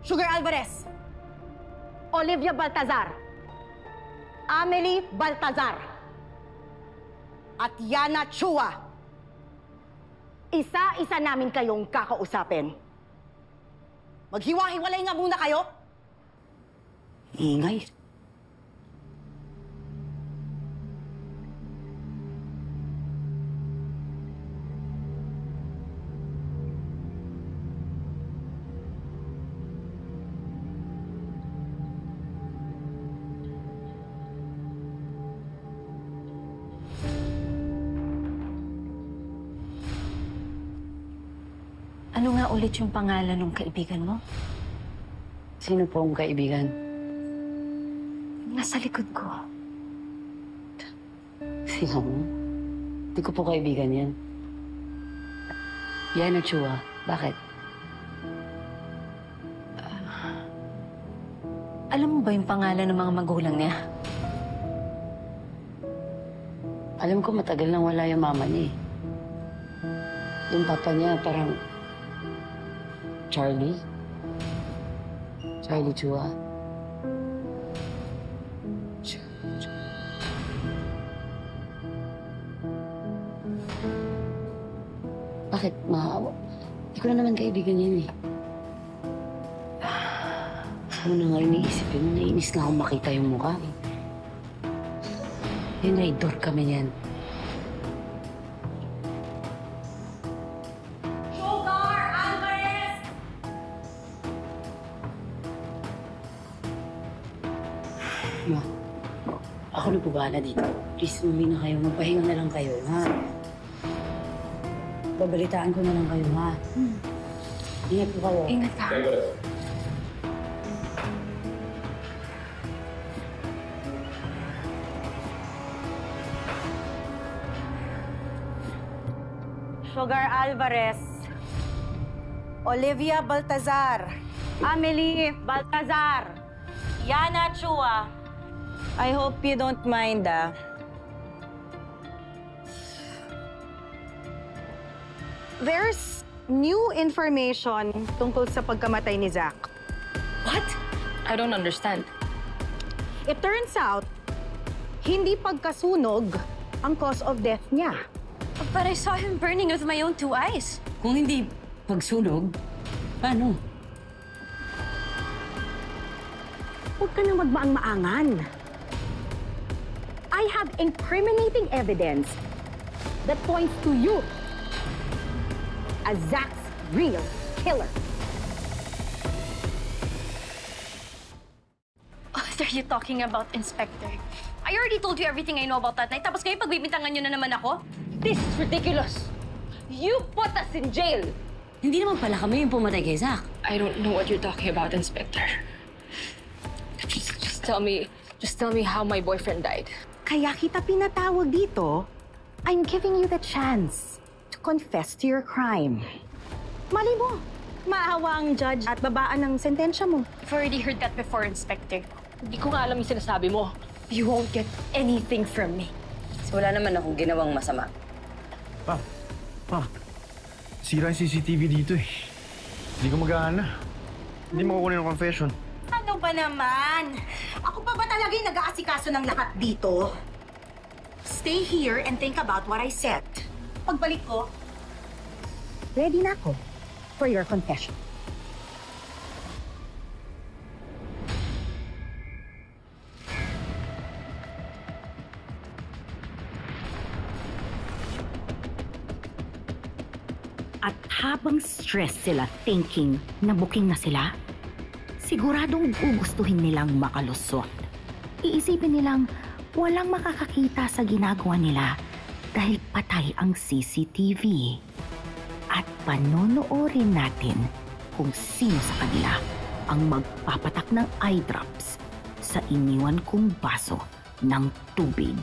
Sugar Alvarez, Olivia Baltazar, Amelie Baltazar, at Yana Chua. Isa-isa namin kayong kakausapin. Maghiwa-hiwalay nga muna kayo. Ingay. Ano nga ulit yung pangalan ng kaibigan mo? Sino po ang kaibigan? Nasa likod ko. Sino mo? Hindi ko po kaibigan yan. Yana Chua, bakit? Alam mo ba yung pangalan ng mga magulang niya? Alam ko matagal nang wala yung mama niya eh. Yung papa niya parang... Charlie? Charlie Chua? Bakit, ma? Hindi ko na naman kaibigan yan eh. Ano na nga iniisip yun? Naiinis nga akong makita yung mukha eh. Yun, raidor kami niyan. Ma, ako na po bahala dito. Please, umuwi na kayo. Magpahinga na lang kayo, ha? Babalitaan ko na lang kayo, ha? Ingat po kayo. Ingat ka. Sugar Alvarez, Olivia Baltazar, Amelie Baltazar, Yana Chua. I hope you don't mind, There's new information tungkol sa pagkamatay ni Zach. What? I don't understand. It turns out, hindi pagkasunog ang cause of death niya. But I saw him burning with my own 2 eyes. Kung hindi pagsunog, paano? Huwag ka na magmaang-maangan. I have incriminating evidence that points to you as Zach's real killer. What are you talking about, Inspector? I already told you everything I know about that night, tapos ngayon pagbibintangan niyo na naman ako? This is ridiculous. You put us in jail. Hindi naman pala kami yung pumatay kay Zach. I don't know what you're talking about, Inspector. Just tell me how my boyfriend died. Kaya kita pinatawag dito. I'm giving you the chance to confess to your crime. Mali mo, maawa ang judge at babaan ng sentensya mo. I've already heard that before, Inspector. Hindi ko nga alam yung sinasabi mo. You won't get anything from me. So wala naman akong ginawang masama. Sira yung CCTV dito eh. Hindi ko mag-aana. Hindi mo kukunin ang confession. Ano ba naman? Ako pa ba talaga yung nag-aasikaso ng lahat dito? Stay here and think about what I said. Pagbalik ko, ready na ako for your confession. At habang stress sila thinking na booking na sila, siguradong gugustuhin nilang makalusot. Iisipin nilang walang makakakita sa ginagawa nila dahil patay ang CCTV. At panonoorin natin kung sino sa kanila ang magpapatak ng eye drops sa iniwan kong baso ng tubig.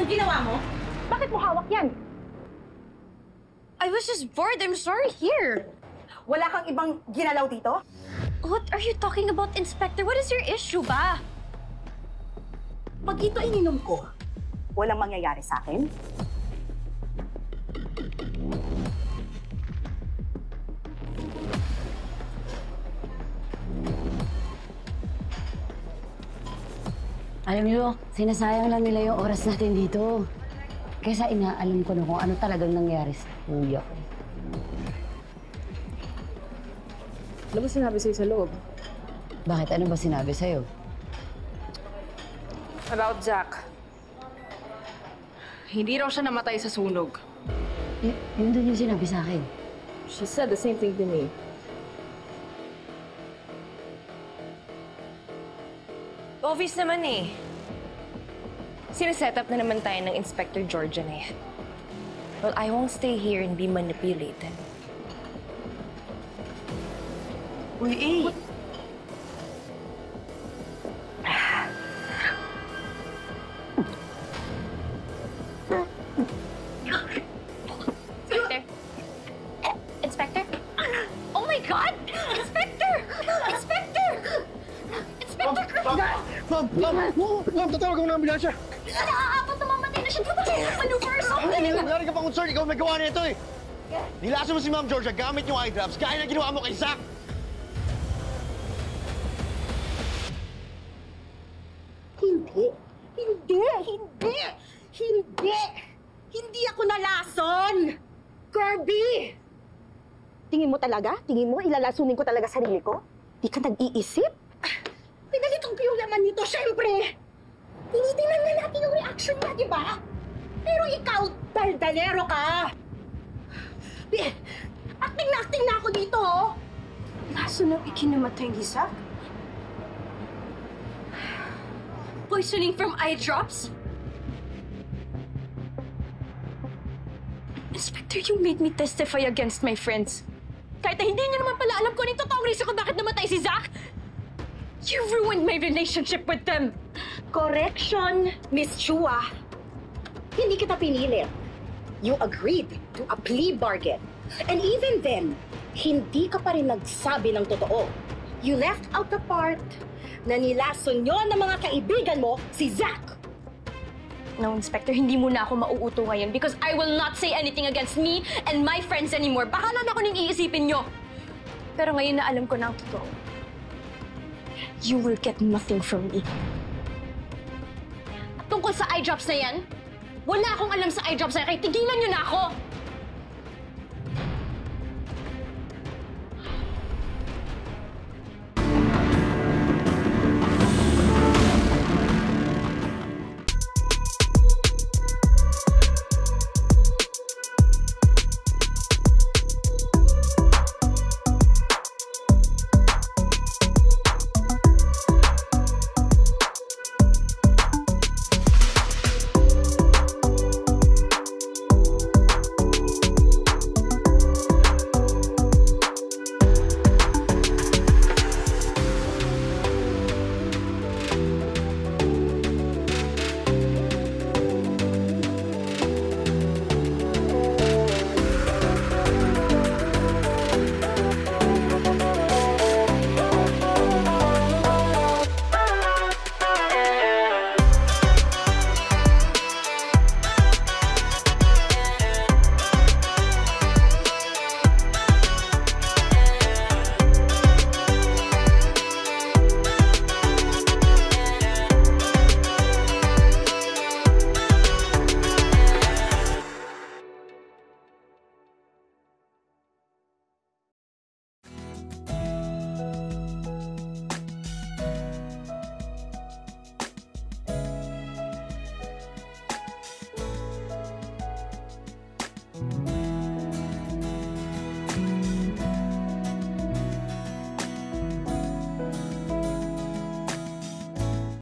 Anong ginawa mo? Bakit mo hawak yan? I was just bored. I'm sorry. Here. Wala kang ibang ginalaw dito? What are you talking about, Inspector? What is your issue ba? Pag ito ininom ko, walang mangyayari sa akin? Alam niyo, sinasayang lang nila yung oras natin dito. Kesa inaalam ko na kung ano talagang nangyari sa kuya ko. Ano ba sinabi sa'yo sa loob? Bakit? Ano ba sinabi sa'yo? About Jack. Hindi raw siya namatay sa sunog. Yun din yung sinabi sa akin. She said the same thing to me. Obvious naman eh. Sineset up na naman tayo ng Inspector Georgia na yan. Well, I won't stay here and be manipulated. Uy, eh. Inspector? Inspector? Oh my God! Inspector! Inspector! Inspector! Ma'am, tatawag ako ng ambulansya. Nakaapat na mamatay na siya. Di ba kayo maneuver or something? Nangyari ka pa concern, ikaw may gawa nito eh. Nilaso mo si Ma'am Georgia gamit yung eye drops, gaya na ginawa mo kay Zach. Hindi! Hindi! Hindi! Hindi! Hindi ako nalason! Kirby! Tingin mo talaga? Tingin mo ilalasunin ko talaga sarili ko? Di ka nag-iisip? Pinalitong piulaman nito, syempre! Tinitingnan nga natin yung reaction niya, di ba? Pero ikaw, daldalero ka! Acting na acting na ako dito, oh! Laso nang ikinamatay ni Zach? Poisoning from eye drops? Inspector, you made me testify against my friends. Kahit na hindi niyo naman pala alam ko ano yung totoong reason kung bakit namatay si Zach. You ruined my relationship with them. Correction, Miss Chua. Hindi kita pinilit. You agreed to a plea bargain. And even then, hindi ka pa rin nagsabi ng totoo. You left out the part na nilason nyo ng mga kaibigan mo si Zach. No, Inspector, hindi mo na ako mauuto ngayon because I will not say anything against me and my friends anymore. Bahala na ako nang iisipin nyo. Pero ngayon na alam ko na ang totoo, you will get nothing from me. At tungkol sa eye drops na yan, wala akong alam sa eye drops na yan, kaya tigilan nyo na ako!